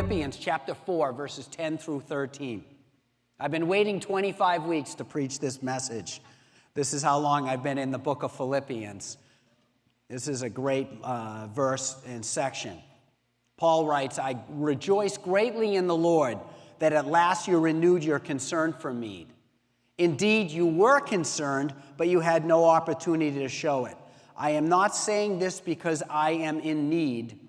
Philippians chapter 4, verses 10 through 13. I've been waiting 25 weeks to preach this message. This is how long I've been in the book of Philippians. This is a great verse and section. Paul writes, I rejoice greatly in the Lord that at last you renewed your concern for me. Indeed, you were concerned, but you had no opportunity to show it. I am not saying this because I am in need,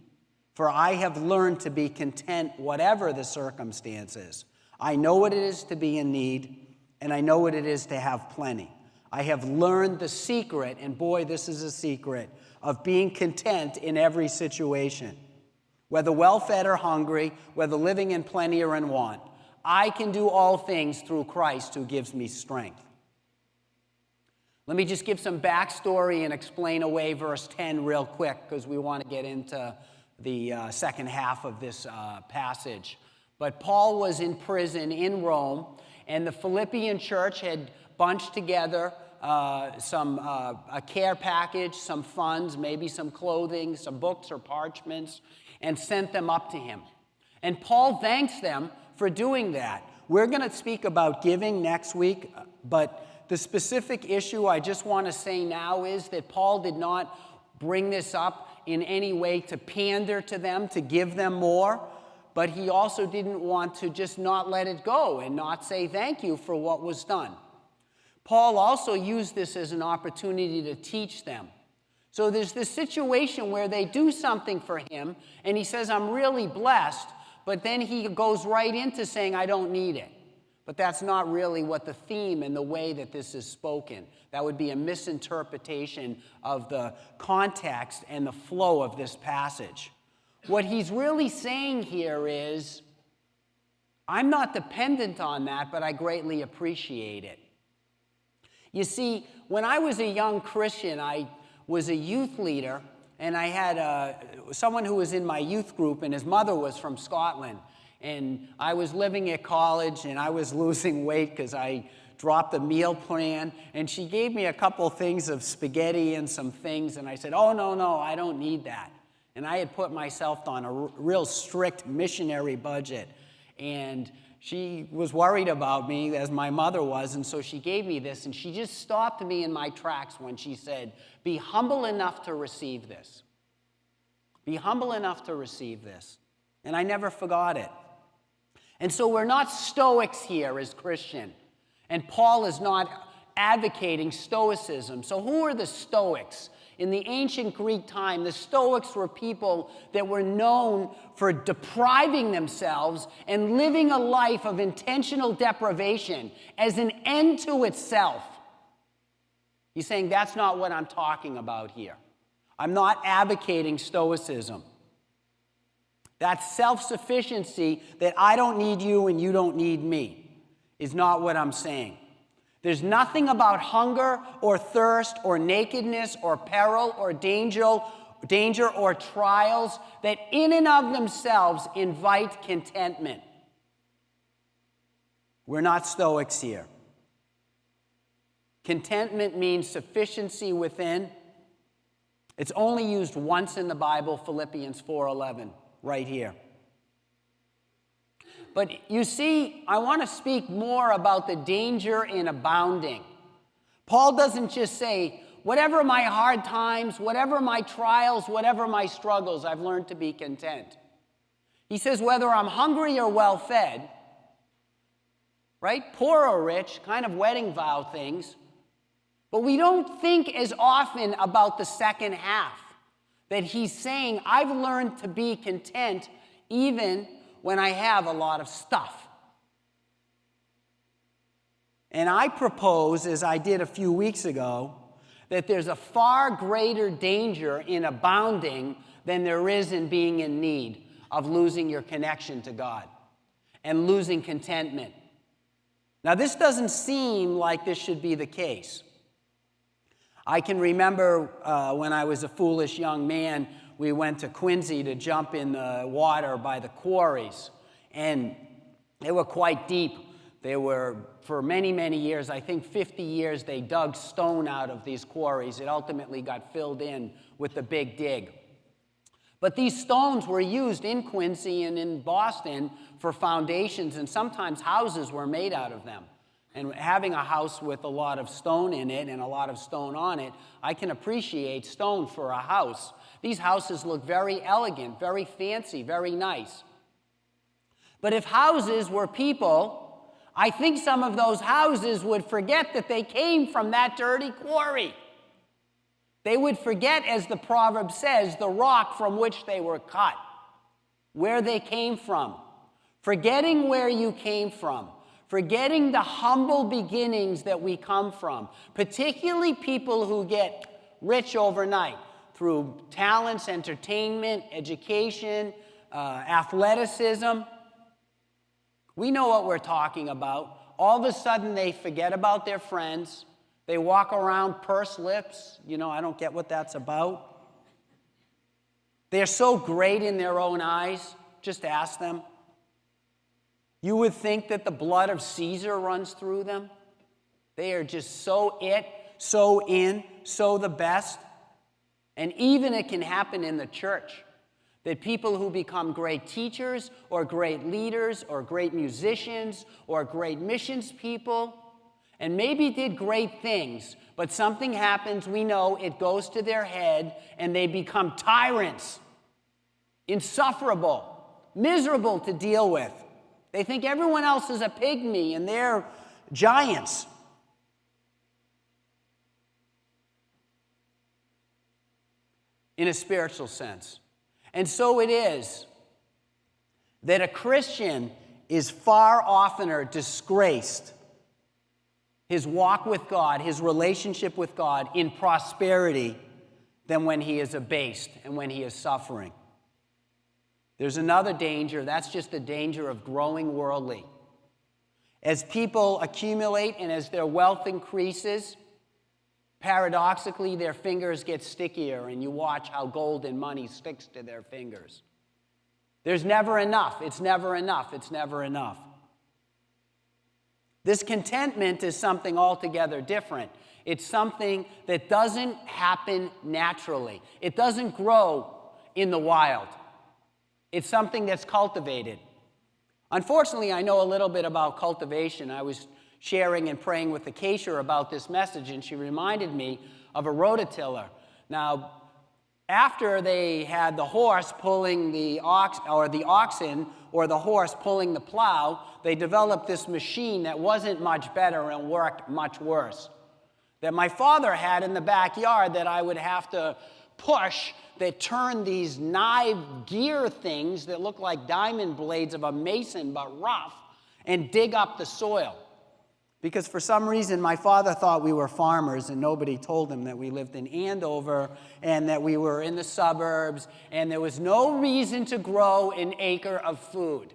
for I have learned to be content whatever the circumstances. I know what it is to be in need, and I know what it is to have plenty. I have learned the secret, and boy, this is a secret, of being content in every situation. Whether well-fed or hungry, whether living in plenty or in want, I can do all things through Christ who gives me strength. Let me just give some backstory and explain away verse 10 real quick, because we want to get into the second half of this passage. But Paul was in prison in Rome, and the Philippian church had bunched together a care package, some funds, maybe some clothing, some books or parchments, and sent them up to him. And Paul thanks them for doing that. We're going to speak about giving next week, but the specific issue I just want to say now is that Paul did not bring this up in any way to pander to them, to give them more, but he also didn't want to just not let it go and not say thank you for what was done. Paul also used this as an opportunity to teach them. So there's this situation where they do something for him, and he says, I'm really blessed, but then he goes right into saying, I don't need it. But that's not really what the theme and the way that this is spoken. That would be a misinterpretation of the context and the flow of this passage. What he's really saying here is, I'm not dependent on that, but I greatly appreciate it. You see, when I was a young Christian, I was a youth leader, and I had someone who was in my youth group, and his mother was from Scotland. And I was living at college, and I was losing weight because I dropped the meal plan. And she gave me a couple things of spaghetti and some things, and I said, oh, no, I don't need that. And I had put myself on a real strict missionary budget. And she was worried about me, as my mother was, and so she gave me this, and she just stopped me in my tracks when she said, be humble enough to receive this. Be humble enough to receive this. And I never forgot it. And so we're not Stoics here as Christian. And Paul is not advocating Stoicism. So who are the Stoics? In the ancient Greek time, the Stoics were people that were known for depriving themselves and living a life of intentional deprivation as an end to itself. He's saying that's not what I'm talking about here. I'm not advocating Stoicism. That self-sufficiency, that I don't need you and you don't need me, is not what I'm saying. There's nothing about hunger or thirst or nakedness or peril or danger or trials that in and of themselves invite contentment. We're not Stoics here. Contentment means sufficiency within. It's only used once in the Bible, Philippians 4:11. Right here. But you see, I want to speak more about the danger in abounding. Paul doesn't just say, whatever my hard times, whatever my trials, whatever my struggles, I've learned to be content. He says, whether I'm hungry or well-fed, right? Poor or rich, kind of wedding vow things. But we don't think as often about the second half. That he's saying, I've learned to be content even when I have a lot of stuff. And I propose, as I did a few weeks ago, that there's a far greater danger in abounding than there is in being in need of losing your connection to God and losing contentment. Now, this doesn't seem like this should be the case. I can remember when I was a foolish young man, we went to Quincy to jump in the water by the quarries. And they were quite deep. They were, for many, many years, I think 50 years, they dug stone out of these quarries. It ultimately got filled in with the big dig. But these stones were used in Quincy and in Boston for foundations, and sometimes houses were made out of them. And having a house with a lot of stone in it and a lot of stone on it, I can appreciate stone for a house. These houses look very elegant, very fancy, very nice. But if houses were people, I think some of those houses would forget that they came from that dirty quarry. They would forget, as the proverb says, the rock from which they were cut, where they came from. Forgetting where you came from, forgetting the humble beginnings that we come from, particularly people who get rich overnight through talents, entertainment, education, athleticism. We know what we're talking about. All of a sudden, they forget about their friends. They walk around pursed lips. I don't get what that's about. They're so great in their own eyes. Just ask them. You would think that the blood of Caesar runs through them. They are just so it, so in, so the best. And even it can happen in the church, that people who become great teachers or great leaders or great musicians or great missions people and maybe did great things, but something happens, we know, it goes to their head, and they become tyrants, insufferable, miserable to deal with. They think everyone else is a pygmy, and they're giants. In a spiritual sense. And so it is that a Christian is far oftener disgraced, his walk with God, his relationship with God, in prosperity than when he is abased and when he is suffering. There's another danger. That's just the danger of growing worldly. As people accumulate and as their wealth increases, paradoxically, their fingers get stickier, and you watch how gold and money sticks to their fingers. There's never enough. It's never enough. It's never enough. This contentment is something altogether different. It's something that doesn't happen naturally. It doesn't grow in the wild. It's something that's cultivated. Unfortunately, I know a little bit about cultivation. I was sharing and praying with Acacia about this message, and she reminded me of a rototiller. Now, after they had the horse pulling the oxen, or the horse pulling the plow, they developed this machine that wasn't much better and worked much worse, that my father had in the backyard that I would have to push, that turned these knife gear things that look like diamond blades of a mason but rough, and dig up the soil. Because for some reason, my father thought we were farmers, and nobody told him that we lived in Andover and that we were in the suburbs, and there was no reason to grow an acre of food.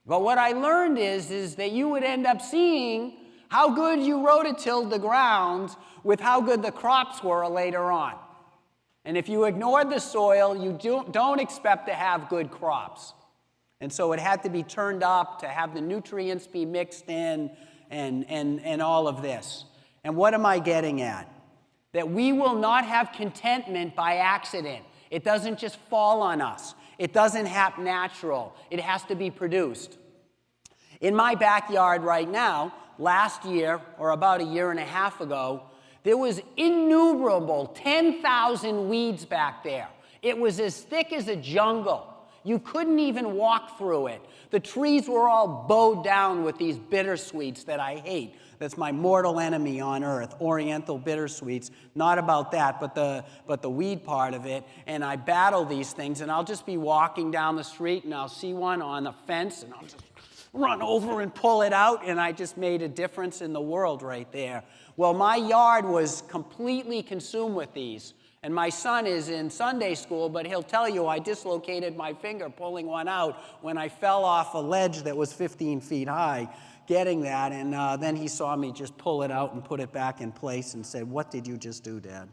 But what I learned is that you would end up seeing how good you rototilled the ground with how good the crops were later on. And if you ignored the soil, you don't expect to have good crops. And so it had to be turned up to have the nutrients be mixed in and all of this. And what am I getting at? That we will not have contentment by accident. It doesn't just fall on us. It doesn't happen natural. It has to be produced. In my backyard right now, last year, or about a year and a half ago, there was innumerable 10,000 weeds back there. It was as thick as a jungle. You couldn't even walk through it. The trees were all bowed down with these bittersweets that I hate. That's my mortal enemy on earth, Oriental bittersweets. Not about that, but the weed part of it. And I battle these things, and I'll just be walking down the street, and I'll see one on a fence, and I'll just run over and pull it out, and I just made a difference in the world right there. Well, my yard was completely consumed with these. And my son is in Sunday school, but he'll tell you I dislocated my finger pulling one out when I fell off a ledge that was 15 feet high getting that. And then he saw me just pull it out and put it back in place and said, "What did you just do, Dad?"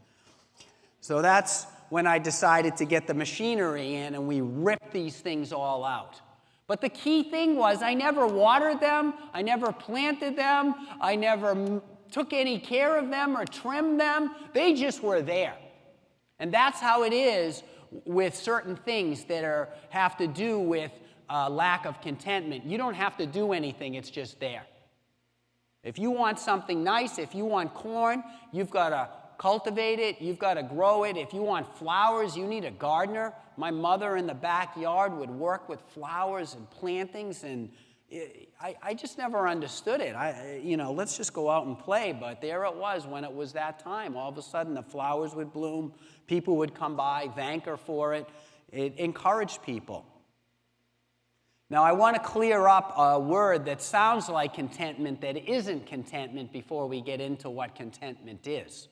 So that's when I decided to get the machinery in, and we ripped these things all out. But the key thing was I never watered them. I never planted them. I never took any care of them or trimmed them. They just were there. And that's how it is with certain things that have to do with lack of contentment. You don't have to do anything, it's just there. If you want something nice, if you want corn, you've got to cultivate it, you've got to grow it. If you want flowers, you need a gardener. My mother in the backyard would work with flowers and plantings, and I just never understood it. Let's just go out and play, but there it was when it was that time. All of a sudden, the flowers would bloom, people would come by, thank her for it. It encouraged people. Now, I want to clear up a word that sounds like contentment that isn't contentment before we get into what contentment is,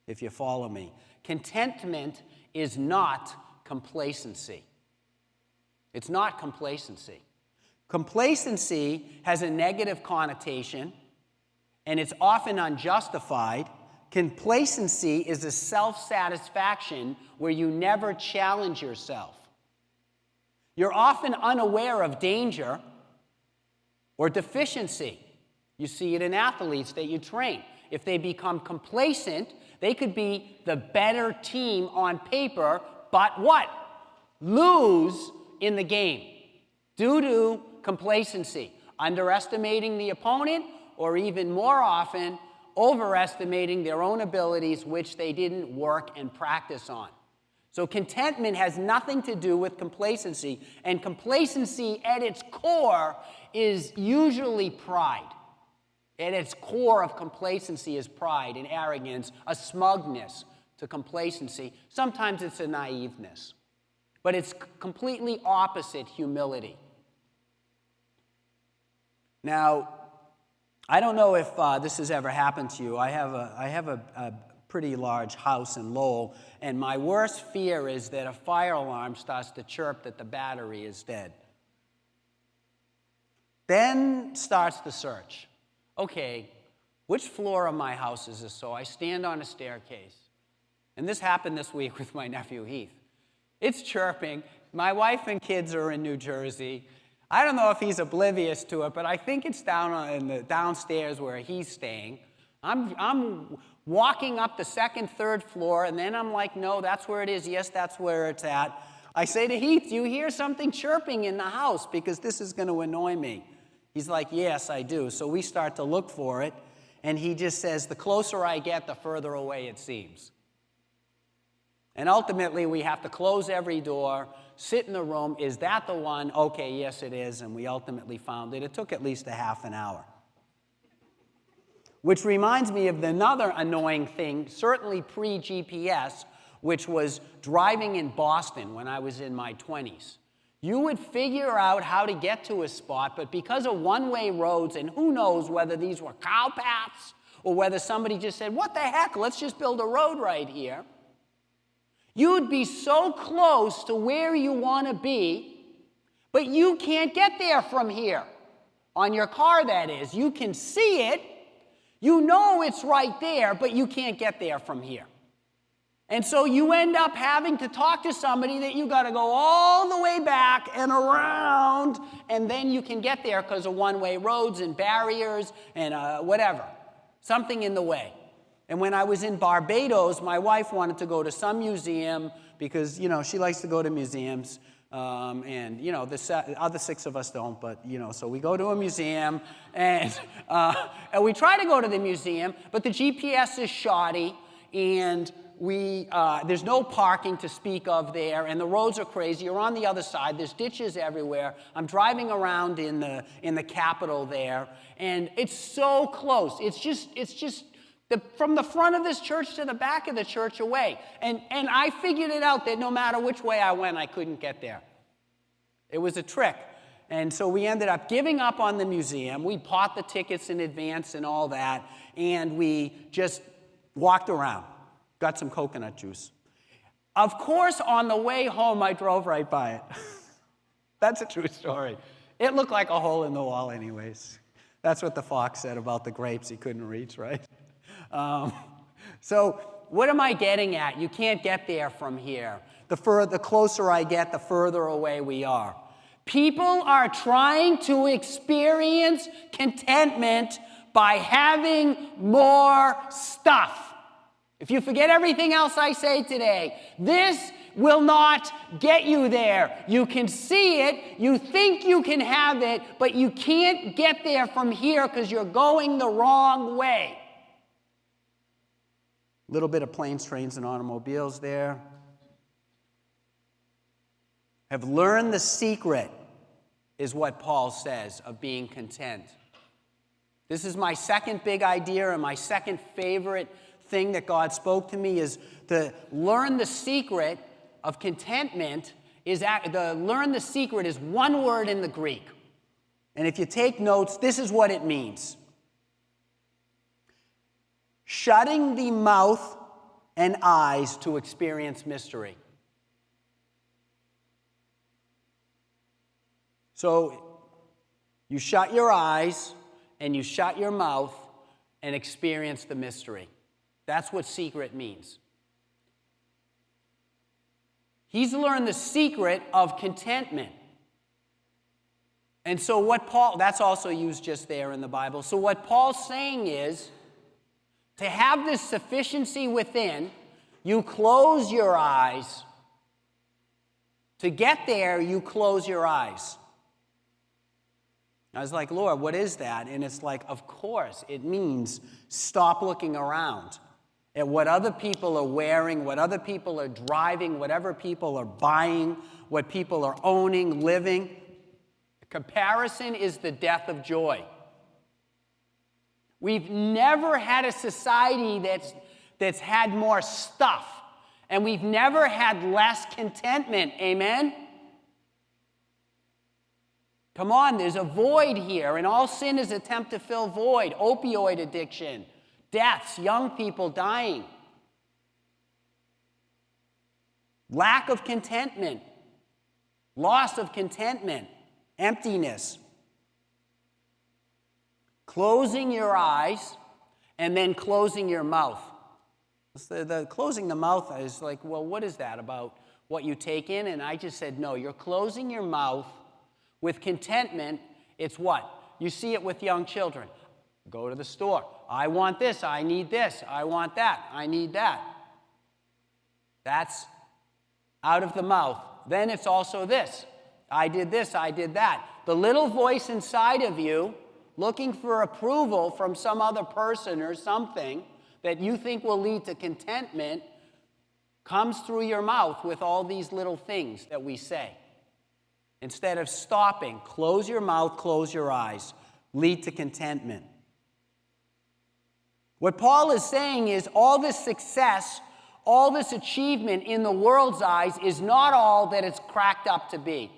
if you follow me. Contentment is not complacency. It's not complacency. Complacency has a negative connotation, and it's often unjustified. Complacency is a self-satisfaction where you never challenge yourself. You're often unaware of danger or deficiency. You see it in athletes that you train. If they become complacent, they could be the better team on paper, but what? Lose in the game due to complacency, underestimating the opponent, or even more often, overestimating their own abilities, which they didn't work and practice on. So contentment has nothing to do with complacency, and complacency at its core is usually pride. At its core of complacency is pride and arrogance, a smugness to complacency. Sometimes it's a naiveness, but it's completely opposite humility. Now, I don't know if this has ever happened to you. I have a pretty large house in Lowell, and my worst fear is that a fire alarm starts to chirp that the battery is dead. Then starts the search. Okay, which floor of my house is this? So I stand on a staircase. And this happened this week with my nephew Heath. It's chirping. My wife and kids are in New Jersey. I don't know if he's oblivious to it, but I think it's in the downstairs where he's staying. I'm walking up the second, third floor, and then I'm like, no, that's where it is. Yes, that's where it's at. I say to Heath, do you hear something chirping in the house? Because this is going to annoy me. He's like, yes, I do. So we start to look for it, and he just says, the closer I get, the further away it seems. And ultimately, we have to close every door, sit in the room. Is that the one? Okay, yes, it is. And we ultimately found it. It took at least a half an hour. Which reminds me of another annoying thing, certainly pre-GPS, which was driving in Boston when I was in my 20s. You would figure out how to get to a spot, but because of one-way roads, and who knows whether these were cow paths or whether somebody just said, what the heck, let's just build a road right here. You'd be so close to where you want to be, but you can't get there from here. On your car, that is. You can see it. You know it's right there, but you can't get there from here. And so you end up having to talk to somebody that you got to go all the way back and around, and then you can get there because of one-way roads and barriers and whatever. Something in the way. And when I was in Barbados, my wife wanted to go to some museum because, she likes to go to museums. And the other six of us don't, but, so we go to a museum, and we try to go to the museum, but the GPS is shoddy, and there's no parking to speak of there, and the roads are crazy. You're on the other side. There's ditches everywhere. I'm driving around in the capital there, and it's so close. It's just from the front of this church to the back of the church away. And I figured it out that no matter which way I went, I couldn't get there. It was a trick. And so we ended up giving up on the museum. We bought the tickets in advance and all that, and we just walked around, got some coconut juice. Of course, on the way home, I drove right by it. That's a true story. It looked like a hole in the wall anyways. That's what the fox said about the grapes he couldn't reach, right? So what am I getting at? You can't get there from here. The closer I get, the further away we are. People are trying to experience contentment by having more stuff. If you forget everything else I say today, this will not get you there. You can see it, you think you can have it, but you can't get there from here because you're going the wrong way. A little bit of planes, trains, and automobiles there. Have learned the secret, is what Paul says, of being content. This is my second big idea, and my second favorite thing that God spoke to me is to learn the secret of contentment. Learn the secret is one word in the Greek. And if you take notes, this is what it means. Shutting the mouth and eyes to experience mystery. So you shut your eyes and you shut your mouth and experience the mystery. That's what secret means. He's learned the secret of contentment. And so what Paul, that's also used just there in the Bible. So what Paul's saying is, to have this sufficiency within, you close your eyes. To get there, you close your eyes. I was like, Lord, what is that? And it's like, of course, it means stop looking around at what other people are wearing, what other people are driving, whatever people are buying, what people are owning, living. Comparison is the death of joy. We've never had a society that's had more stuff, and we've never had less contentment. Amen? Come on, there's a void here, and all sin is an attempt to fill void. Opioid addiction, deaths, young people dying. Lack of contentment, loss of contentment, emptiness. Closing your eyes and then closing your mouth. The closing the mouth is like, well, what is that about what you take in? And I just said, no, you're closing your mouth with contentment. It's what? You see it with young children. Go to the store. I want this. I need this. I want that. I need that. That's out of the mouth. Then it's also this. I did this. I did that. The little voice inside of you looking for approval from some other person or something that you think will lead to contentment comes through your mouth with all these little things that we say. Instead of stopping, close your mouth, close your eyes, lead to contentment. What Paul is saying is all this success, all this achievement in the world's eyes is not all that it's cracked up to be.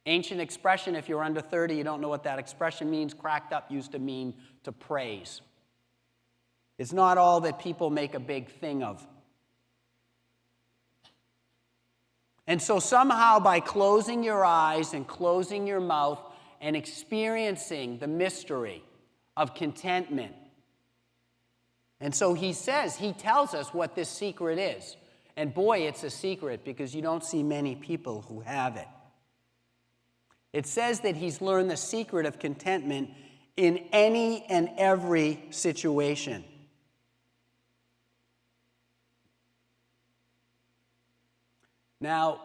Ancient expression, if you're under 30, you don't know what that expression means. Cracked up used to mean to praise. It's not all that people make a big thing of. And so somehow by closing your eyes and closing your mouth and experiencing the mystery of contentment. And so he tells us what this secret is. And boy, it's a secret because you don't see many people who have it. It says that he's learned the secret of contentment in any and every situation. Now,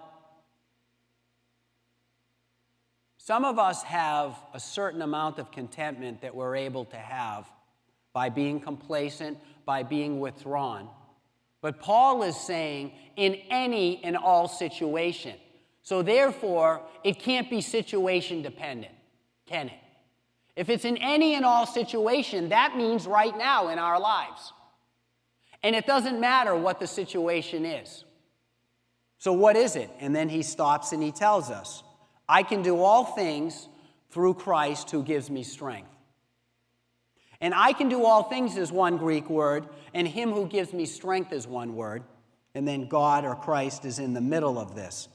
some of us have a certain amount of contentment that we're able to have by being complacent, by being withdrawn. But Paul is saying in any and all situation. So therefore, it can't be situation dependent, can it? If it's in any and all situation, that means right now in our lives. And it doesn't matter what the situation is. So what is it? And then he stops and he tells us, I can do all things through Christ who gives me strength. And I can do all things is one Greek word, and him who gives me strength is one word. And then God or Christ is in the middle of this.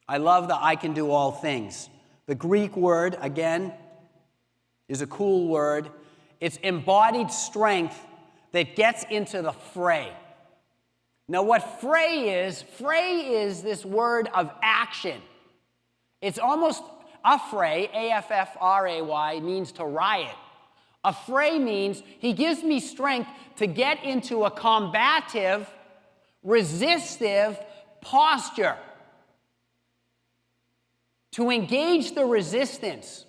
I love the I can do all things. The Greek word, again, is a cool word. It's embodied strength that gets into the fray. Now, what fray is this word of action. It's almost affray, A-F-F-R-A-Y, means to riot. Affray means he gives me strength to get into a combative, resistive posture, to engage the resistance.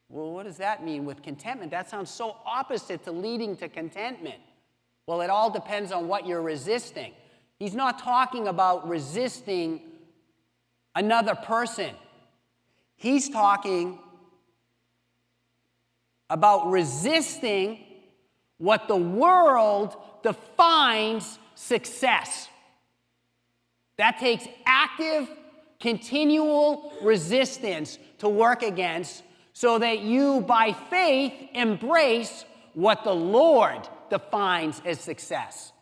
Well, what does that mean with contentment? That sounds so opposite to leading to contentment. Well, it all depends on what you're resisting. He's not talking about resisting another person. He's talking about resisting what the world defines success. That takes active, continual resistance to work against, so that you, by faith, embrace what the Lord defines as success.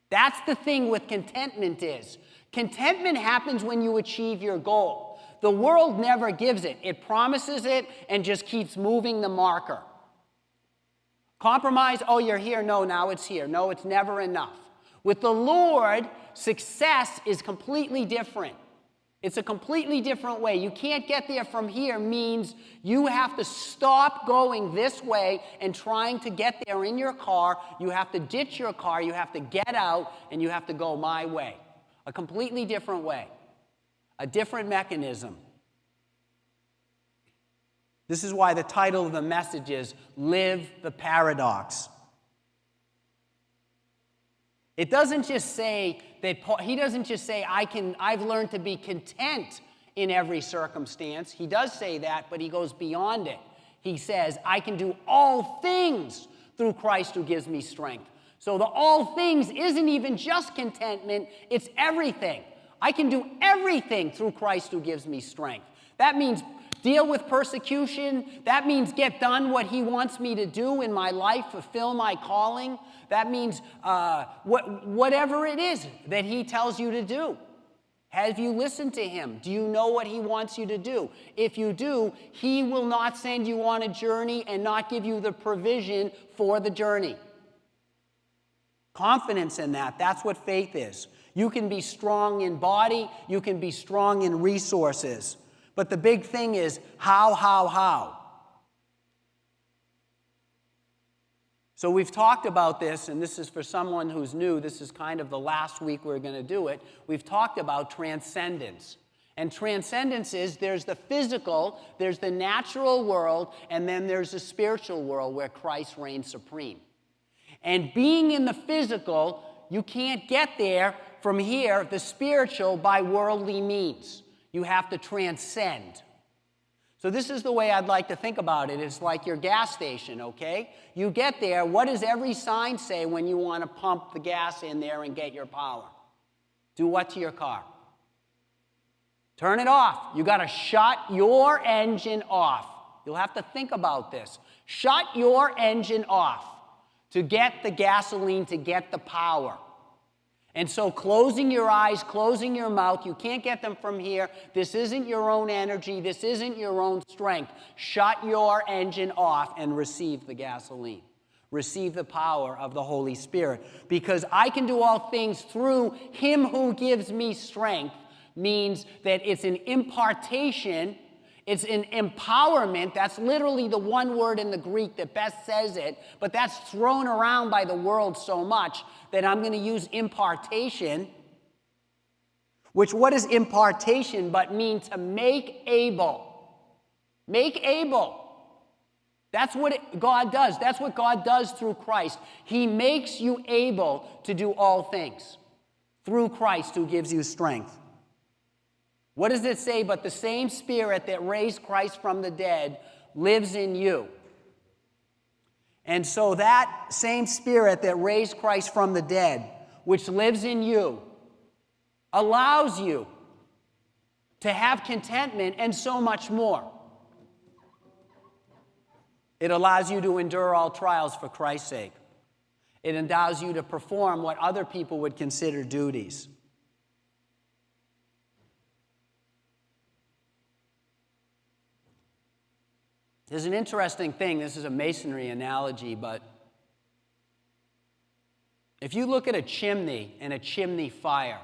That's the thing with contentment is. Contentment happens when you achieve your goal. The world never gives it. It promises it and just keeps moving the marker. Compromise, oh, you're here. No, now it's here. No, it's never enough. With the Lord, success is completely different. It's a completely different way. You can't get there from here means you have to stop going this way and trying to get there in your car. You have to ditch your car. You have to get out, and you have to go my way. A completely different way. A different mechanism. This is why the title of the message is Live the Paradox. It doesn't just say that he doesn't just say I've learned to be content in every circumstance. He does say that, but he goes beyond it. He says, I can do all things through Christ who gives me strength. So the all things isn't even just contentment, it's everything. I can do everything through Christ who gives me strength. That means deal with persecution. That means get done what he wants me to do in my life, fulfill my calling. That means whatever it is that he tells you to do. Have you listened to him? Do you know what he wants you to do? If you do, he will not send you on a journey and not give you the provision for the journey. Confidence in that, that's what faith is. You can be strong in body, you can be strong in resources. But the big thing is how? So we've talked about this, and this is for someone who's new. This is kind of the last week we're going to do it. We've talked about transcendence. And transcendence is there's the physical, there's the natural world, and then there's the spiritual world where Christ reigns supreme. And being in the physical, you can't get there from here, the spiritual, by worldly means. You have to transcend. So this is the way I'd like to think about it. It's like your gas station, okay? You get there. What does every sign say when you want to pump the gas in there and get your power? Do what to your car? Turn it off. You got to shut your engine off. You'll have to think about this. Shut your engine off to get the gasoline, to get the power. And so closing your eyes, closing your mouth, you can't get them from here. This isn't your own energy. This isn't your own strength. Shut your engine off and receive the gasoline. Receive the power of the Holy Spirit. Because I can do all things through him who gives me strength means that it's an impartation. It's an empowerment. That's literally the one word in the Greek that best says it, but that's thrown around by the world so much that I'm going to use impartation, which what is impartation but mean to make able. Make able. That's what God does. That's what God does through Christ. He makes you able to do all things through Christ who gives you strength. What does it say? But the same Spirit that raised Christ from the dead lives in you. And so that same Spirit that raised Christ from the dead, which lives in you, allows you to have contentment and so much more. It allows you to endure all trials for Christ's sake. It endows you to perform what other people would consider duties. There's an interesting thing. This is a masonry analogy, but if you look at a chimney and a chimney fire,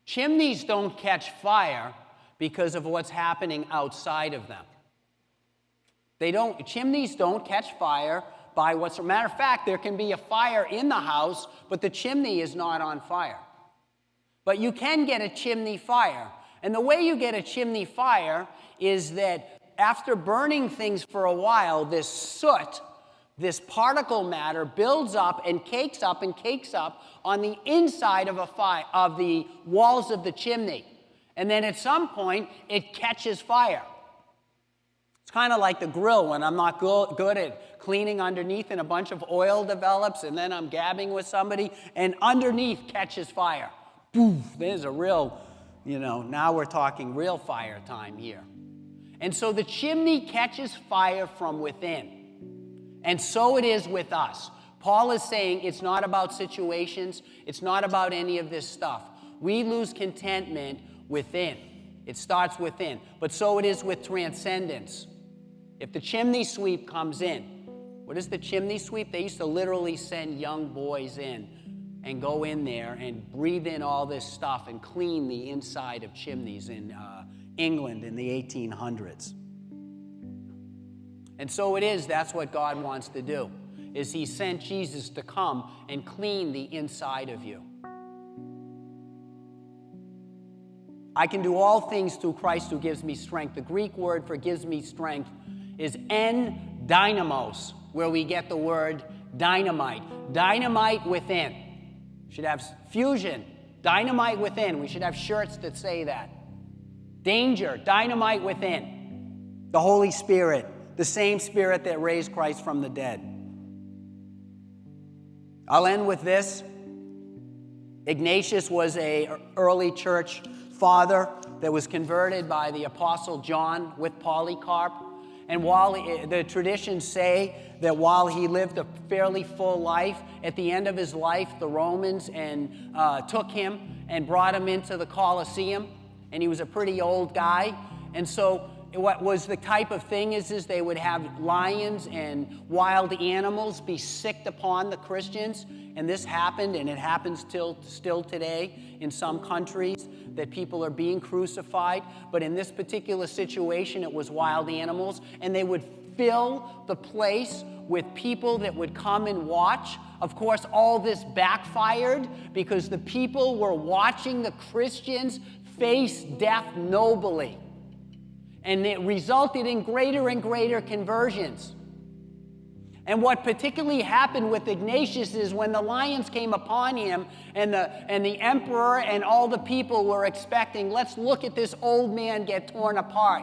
chimneys don't catch fire because of what's happening outside of them. Chimneys don't catch fire by what's, matter of fact, there can be a fire in the house, but the chimney is not on fire. But you can get a chimney fire. And the way you get a chimney fire is that after burning things for a while, this soot, this particle matter builds up and cakes up on the inside of of the walls of the chimney. And then at some point, it catches fire. It's kind of like the grill when I'm not good at cleaning underneath and a bunch of oil develops and then I'm gabbing with somebody and underneath catches fire. Poof, there's a real, now we're talking real fire time here. And so the chimney catches fire from within. And so it is with us. Paul is saying it's not about situations. It's not about any of this stuff. We lose contentment within. It starts within. But so it is with transcendence. If the chimney sweep comes in, what is the chimney sweep? They used to literally send young boys in and go in there and breathe in all this stuff and clean the inside of chimneys in England in the 1800s. And so it is, that's what God wants to do, is he sent Jesus to come and clean the inside of you. I can do all things through Christ who gives me strength. The Greek word for gives me strength is en dynamos, where we get the word dynamite. Dynamite within. We should have fusion. Dynamite within. We should have shirts that say that. Danger. Dynamite within. The Holy Spirit. The same Spirit that raised Christ from the dead. I'll end with this. Ignatius was an early church father that was converted by the Apostle John with Polycarp. And while the traditions say that while he lived a fairly full life, at the end of his life, the Romans took him and brought him into the Colosseum. And he was a pretty old guy. And so what was the type of thing is they would have lions and wild animals be sicked upon the Christians. And this happened, and it happens still today in some countries, that people are being crucified. But in this particular situation, it was wild animals. And they would fill the place with people that would come and watch. Of course, all this backfired because the people were watching the Christians face death nobly. And it resulted in greater and greater conversions. And what particularly happened with Ignatius is when the lions came upon him and the emperor and all the people were expecting, let's look at this old man get torn apart.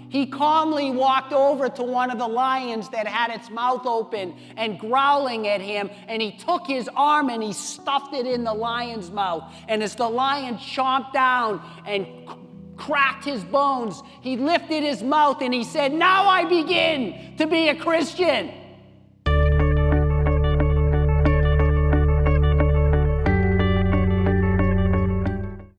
He calmly walked over to one of the lions that had its mouth open and growling at him, and he took his arm and he stuffed it in the lion's mouth. And as the lion chomped down and cracked his bones, he lifted his mouth and he said, "Now I begin to be a Christian."